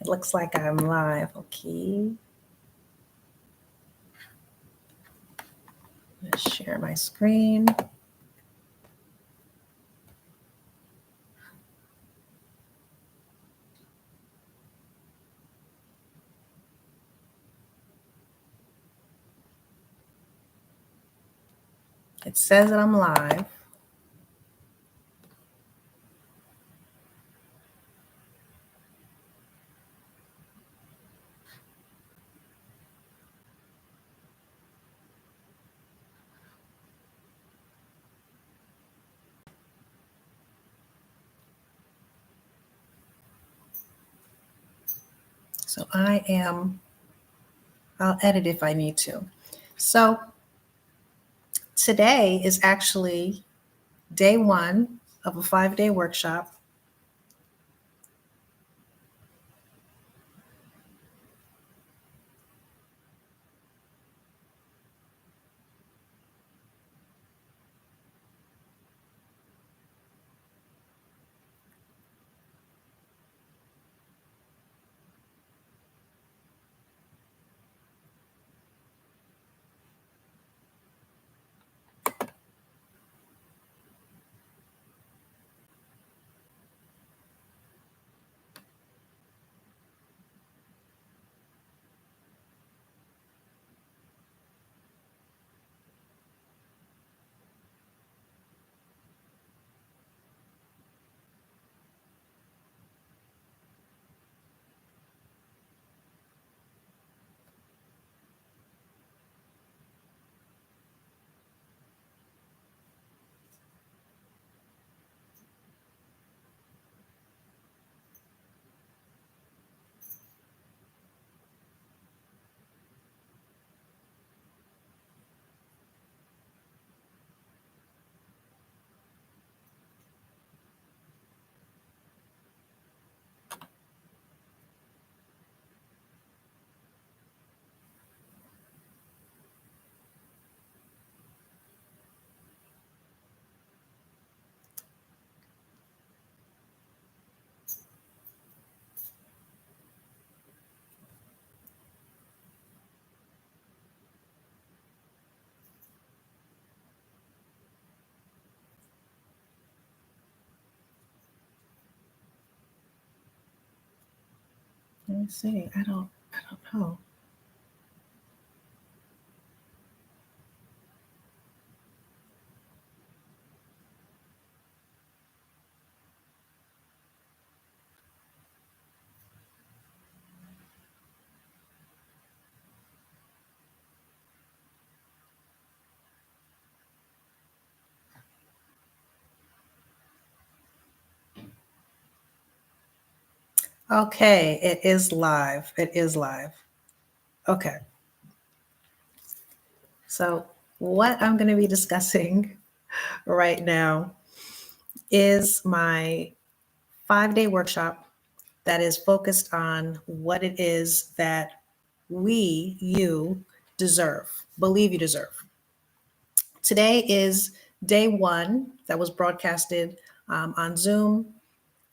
It looks like I'm live. Okay. Let's share my screen. It says that I'm live. So I'll edit if I need to. So today is actually day 1 of a 5-day workshop. Let me see. I don't know. Okay, it is live. It is live. Okay. So what I'm going to be discussing right now is my 5-day workshop that is focused on what it is that you deserve, believe you deserve. Today is day 1 that was broadcasted on Zoom.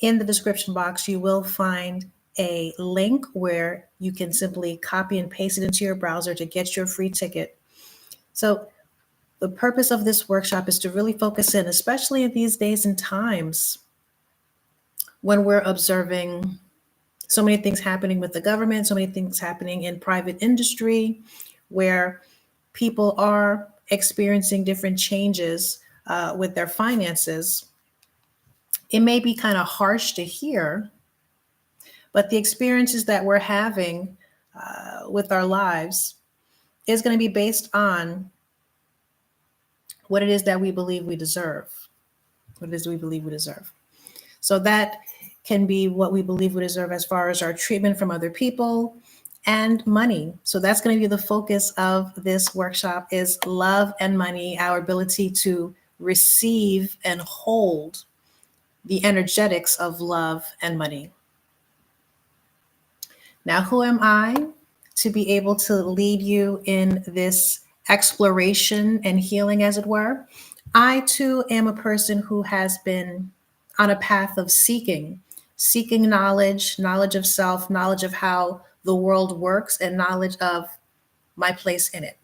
In the description box, you will find a link where you can simply copy and paste it into your browser to get your free ticket. So the purpose of this workshop is to really focus in, especially in these days and times when we're observing so many things happening with the government, so many things happening in private industry, where people are experiencing different changes with their finances. It may be kind of harsh to hear, but the experiences that we're having with our lives is going to be based on what it is that we believe we deserve. What it is we believe we deserve. So that can be what we believe we deserve as far as our treatment from other people and money. So that's going to be the focus of this workshop is love and money, our ability to receive and hold the energetics of love and money. Now, who am I to be able to lead you in this exploration and healing, as it were? I too am a person who has been on a path of seeking seeking knowledge of self, knowledge of how the world works, and knowledge of my place in it.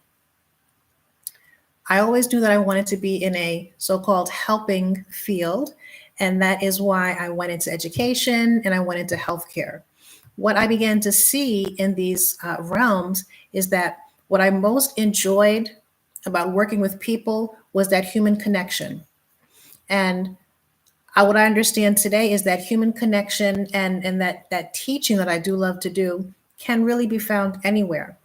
I always knew that I wanted to be in a so-called helping field, and that is why I went into education and I went into healthcare. What I began to see in these realms is that what I most enjoyed about working with people was that human connection. And what I understand today is that human connection and that teaching that I do love to do can really be found anywhere.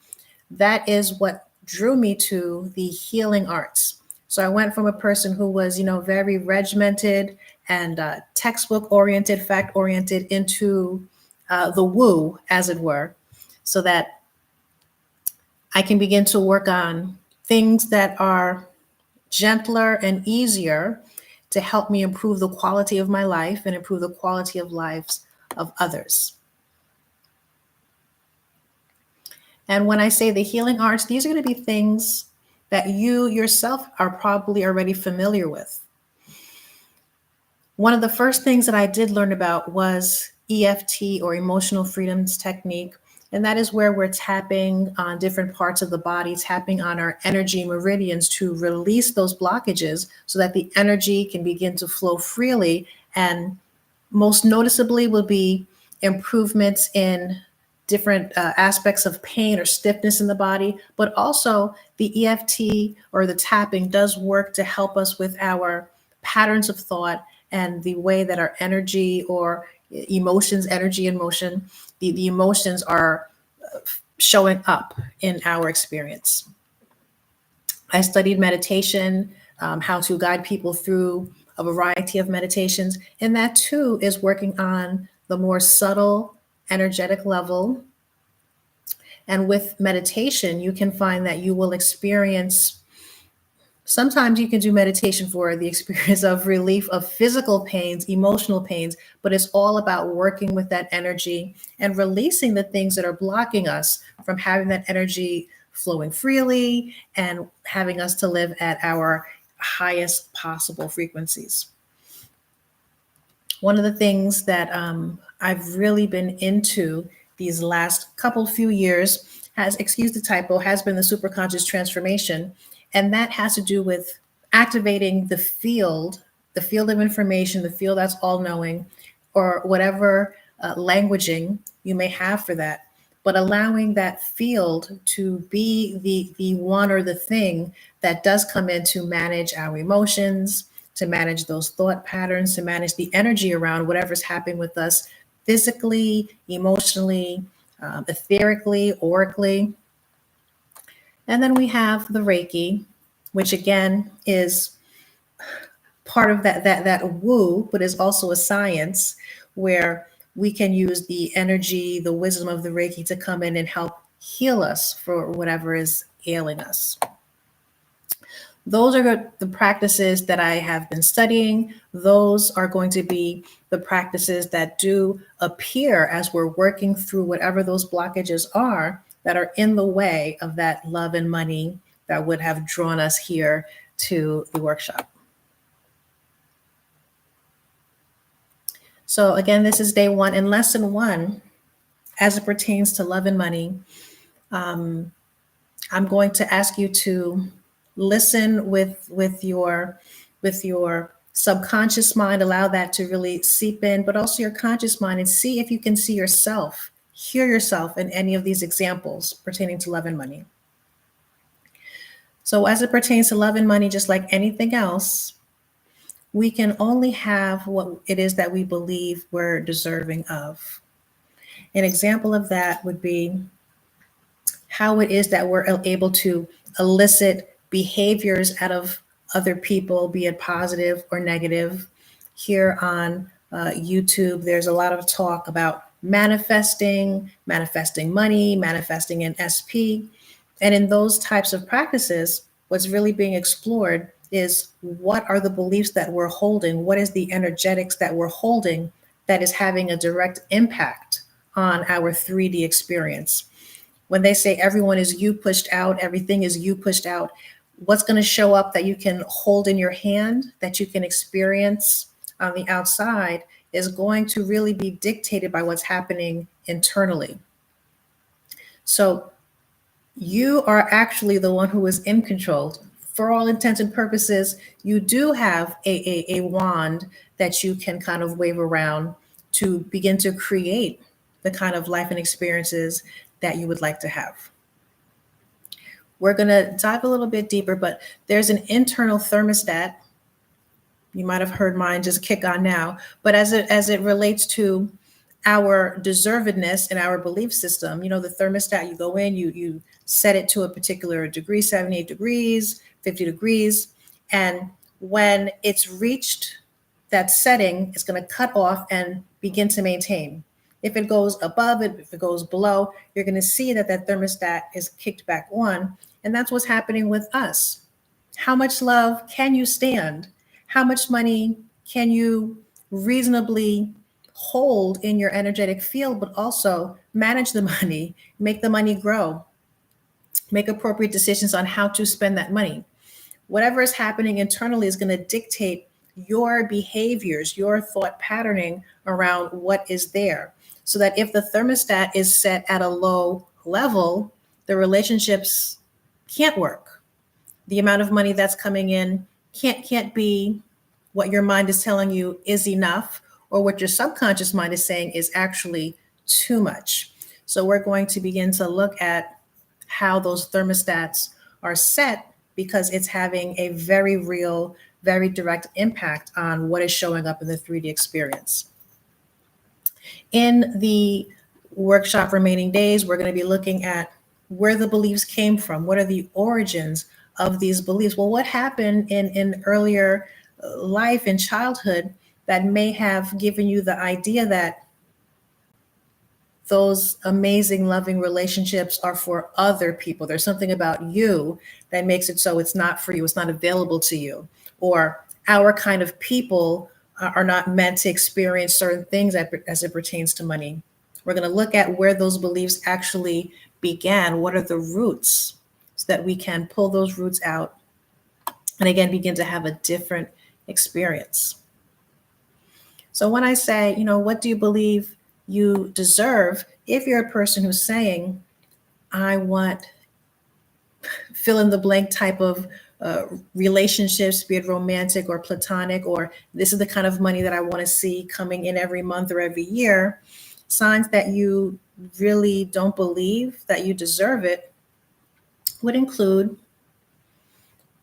That is what drew me to the healing arts. So I went from a person who was, very regimented and textbook oriented, fact oriented, into the woo, as it were, so that I can begin to work on things that are gentler and easier to help me improve the quality of my life and improve the quality of lives of others. And when I say the healing arts, these are going to be things that you yourself are probably already familiar with. One of the first things that I did learn about was EFT, or emotional freedoms technique. And that is where we're tapping on different parts of the body, tapping on our energy meridians to release those blockages so that the energy can begin to flow freely. And most noticeably will be improvements in different aspects of pain or stiffness in the body, but also the EFT, or the tapping, does work to help us with our patterns of thought and the way that our energy or emotions, energy and motion, the emotions are showing up in our experience. I studied meditation, how to guide people through a variety of meditations, and that too is working on the more subtle energetic level. And with meditation, you can find that you will experience, sometimes you can do meditation for the experience of relief of physical pains, emotional pains, but it's all about working with that energy and releasing the things that are blocking us from having that energy flowing freely and having us to live at our highest possible frequencies. One of the things that I've really been into these last few years has, excuse the typo, has been the superconscious transformation. And that has to do with activating the field of information, the field that's all knowing, or whatever languaging you may have for that, but allowing that field to be the one or the thing that does come in to manage our emotions, to manage those thought patterns, to manage the energy around whatever's happening with us physically, emotionally, etherically, aurically. And then we have the Reiki, which again is part of that woo, but is also a science where we can use the energy, the wisdom of the Reiki to come in and help heal us for whatever is ailing us. Those are the practices that I have been studying. Those are going to be the practices that do appear as we're working through whatever those blockages are that are in the way of that love and money that would have drawn us here to the workshop. So again, this is day one. In lesson one, as it pertains to love and money, I'm going to ask you to listen with your subconscious mind, allow that to really seep in, but also your conscious mind, and see if you can see yourself, hear yourself in any of these examples pertaining to love and money. So as it pertains to love and money, just like anything else, we can only have what it is that we believe we're deserving of. An example of that would be how it is that we're able to elicit behaviors out of other people, be it positive or negative. Here on YouTube, there's a lot of talk about manifesting money, manifesting an SP. And in those types of practices, what's really being explored is what are the beliefs that we're holding? What is the energetics that we're holding that is having a direct impact on our 3D experience? When they say everyone is you pushed out, everything is you pushed out, what's going to show up that you can hold in your hand, that you can experience on the outside is going to really be dictated by what's happening internally. So you are actually the one who is in control. For all intents and purposes, you do have a wand that you can kind of wave around to begin to create the kind of life and experiences that you would like to have. We're going to dive a little bit deeper, but there's an internal thermostat. You might have heard mine just kick on now, but as it relates to our deservedness and our belief system, the thermostat, you go in, you set it to a particular degree, 78 degrees, 50 degrees, and when it's reached that setting, it's going to cut off and begin to maintain. If it goes above it, if it goes below, you're going to see that thermostat is kicked back on, and that's what's happening with us. How much love can you stand? How much money can you reasonably hold in your energetic field, but also manage the money, make the money grow, make appropriate decisions on how to spend that money? Whatever is happening internally is going to dictate your behaviors, your thought patterning around what is there. So that if the thermostat is set at a low level, the relationships can't work. The amount of money that's coming in can't be what your mind is telling you is enough, or what your subconscious mind is saying is actually too much. So we're going to begin to look at how those thermostats are set, because it's having a very real, very direct impact on what is showing up in the 3D experience. In the workshop remaining days, we're going to be looking at where the beliefs came from. What are the origins of these beliefs? Well, what happened in earlier life, in childhood, that may have given you the idea that those amazing, loving relationships are for other people. There's something about you that makes it so it's not for you, it's not available to you. Or our kind of people are not meant to experience certain things as it pertains to money. We're going to look at where those beliefs actually began. What are the roots, so that we can pull those roots out and again begin to have a different experience. So when I say, what do you believe you deserve? If you're a person who's saying, I want fill in the blank type of relationships, be it romantic or platonic, or this is the kind of money that I want to see coming in every month or every year, signs that you really don't believe that you deserve it would include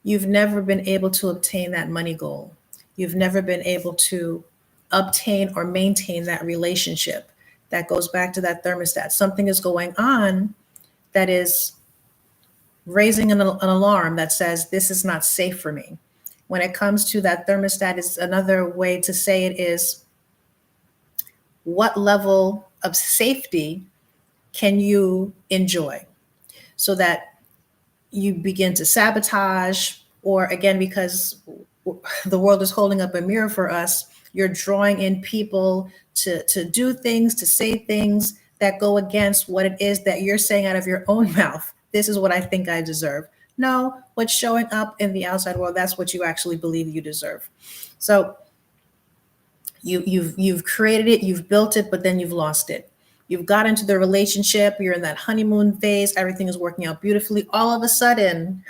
you've never been able to obtain that money goal. You've never been able to obtain or maintain that relationship. That goes back to that thermostat. Something is going on that is raising an alarm that says this is not safe for me. When it comes to that thermostat, is another way to say it is, what level of safety can you enjoy, so that you begin to sabotage, or again, because the world is holding up a mirror for us, you're drawing in people to do things, to say things that go against what it is that you're saying out of your own mouth. This is what I think I deserve. No, what's showing up in the outside world, that's what you actually believe you deserve. So you've created it, you've built it, but then you've lost it. You've got into the relationship, you're in that honeymoon phase, everything is working out beautifully. All of a sudden,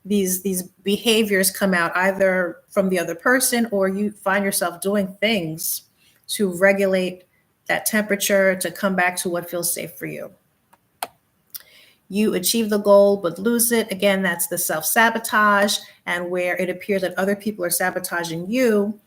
these behaviors come out, either from the other person, or you find yourself doing things to regulate that temperature to come back to what feels safe for you. You achieve the goal but lose it. Again, that's the self-sabotage, and where it appears that other people are sabotaging you.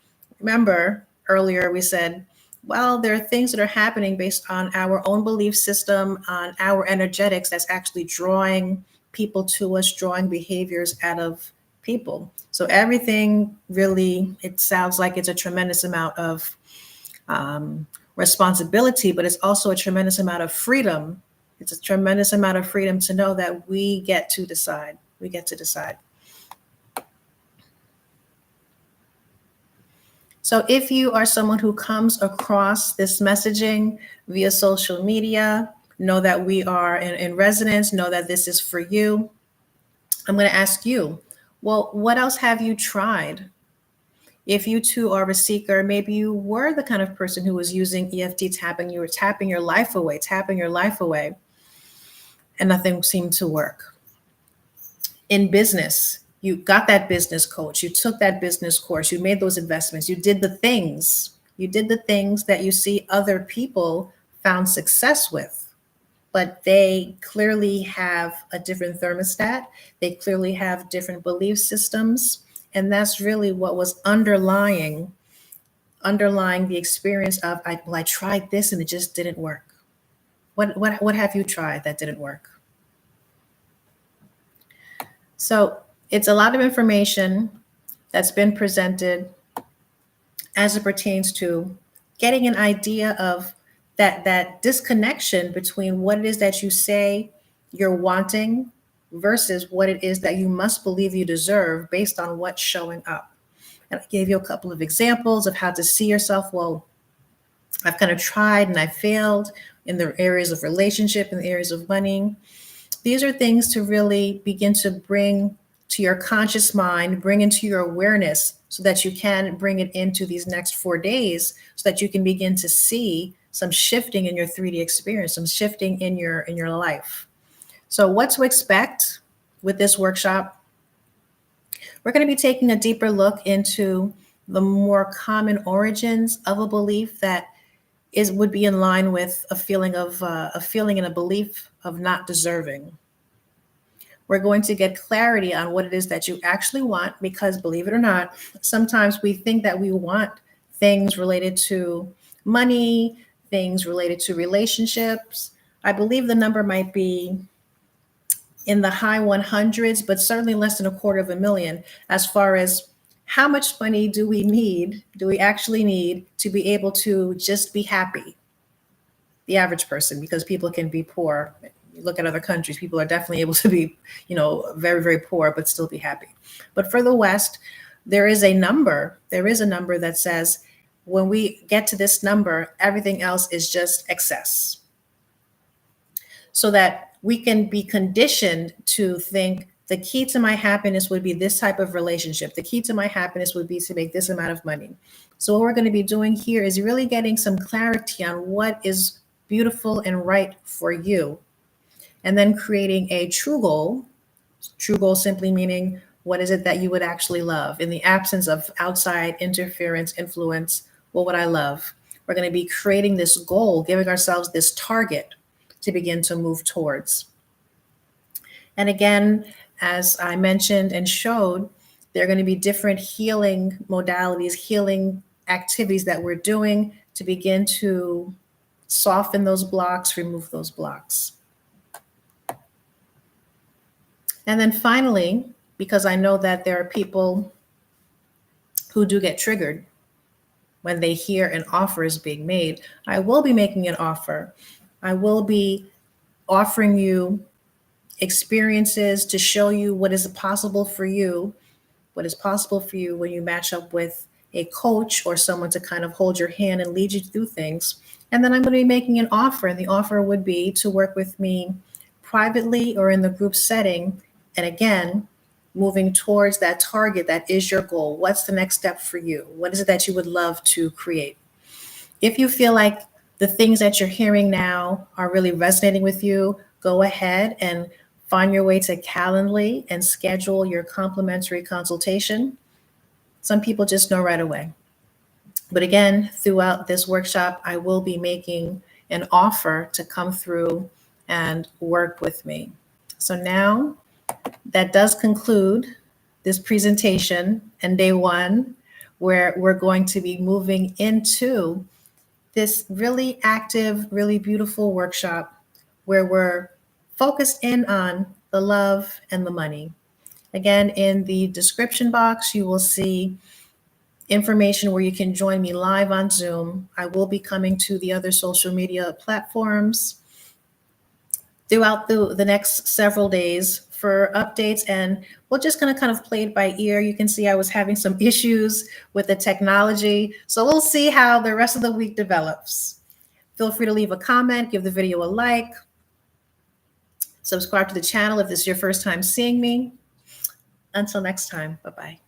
Remember, earlier we said, well, there are things that are happening based on our own belief system, on our energetics, that's actually drawing people to us, drawing behaviors out of people. So everything really, it sounds like it's a tremendous amount of responsibility, but it's also a tremendous amount of freedom. It's a tremendous amount of freedom to know that we get to decide. We get to decide. So if you are someone who comes across this messaging via social media, know that we are in resonance, know that this is for you. I'm going to ask you, well, what else have you tried? If you too are a seeker, maybe you were the kind of person who was using EFT tapping, you were tapping your life away, and nothing seemed to work. In business, you got that business coach, you took that business course, you made those investments, you did the things that you see other people found success with, but they clearly have a different thermostat. They clearly have different belief systems. And that's really what was underlying the experience of, I tried this and it just didn't work. What have you tried that didn't work? So it's a lot of information that's been presented as it pertains to getting an idea of that disconnection between what it is that you say you're wanting versus what it is that you must believe you deserve based on what's showing up. And I gave you a couple of examples of how to see yourself. Well, I've kind of tried and I failed in the areas of relationship, in the areas of money. These are things to really begin to bring to your conscious mind, bring into your awareness so that you can bring it into these next 4 days so that you can begin to see some shifting in your 3D experience, some shifting in your life. So what to expect with this workshop? We're going to be taking a deeper look into the more common origins of a belief that would be in line with a feeling and a belief of not deserving. We're going to get clarity on what it is that you actually want, because believe it or not, sometimes we think that we want things related to money, things related to relationships. I believe the number might be in the high 100s, but certainly less than $250,000 as far as how much money do we actually need to be able to just be happy? The average person, because people can be poor. You look at other countries, people are definitely able to be, very, very poor, but still be happy. But for the West, there is a number that says when we get to this number, everything else is just excess. So that we can be conditioned to think the key to my happiness would be this type of relationship. The key to my happiness would be to make this amount of money. So what we're going to be doing here is really getting some clarity on what is beautiful and right for you. And then creating a true goal simply meaning what is it that you would actually love? In the absence of outside interference, influence, what would I love? We're going to be creating this goal, giving ourselves this target to begin to move towards. And again, as I mentioned and showed, there are going to be different healing modalities, healing activities that we're doing to begin to soften those blocks, remove those blocks. And then finally, because I know that there are people who do get triggered when they hear an offer is being made, I will be making an offer. I will be offering you experiences to show you what is possible for you when you match up with a coach or someone to kind of hold your hand and lead you through things. And then I'm going to be making an offer, and the offer would be to work with me privately or in the group setting. And again, moving towards that target that is your goal. What's the next step for you? What is it that you would love to create? If you feel like the things that you're hearing now are really resonating with you, go ahead and find your way to Calendly and schedule your complimentary consultation. Some people just know right away. But again, throughout this workshop, I will be making an offer to come through and work with me. So now that does conclude this presentation and day one, where we're going to be moving into this really active, really beautiful workshop where we're focused in on the love and the money. Again, in the description box, you will see information where you can join me live on Zoom. I will be coming to the other social media platforms throughout the next several days for updates, and we're just going to kind of play it by ear. You can see I was having some issues with the technology, so we'll see how the rest of the week develops. Feel free to leave a comment, give the video a like, subscribe to the channel if this is your first time seeing me. Until next time, bye-bye.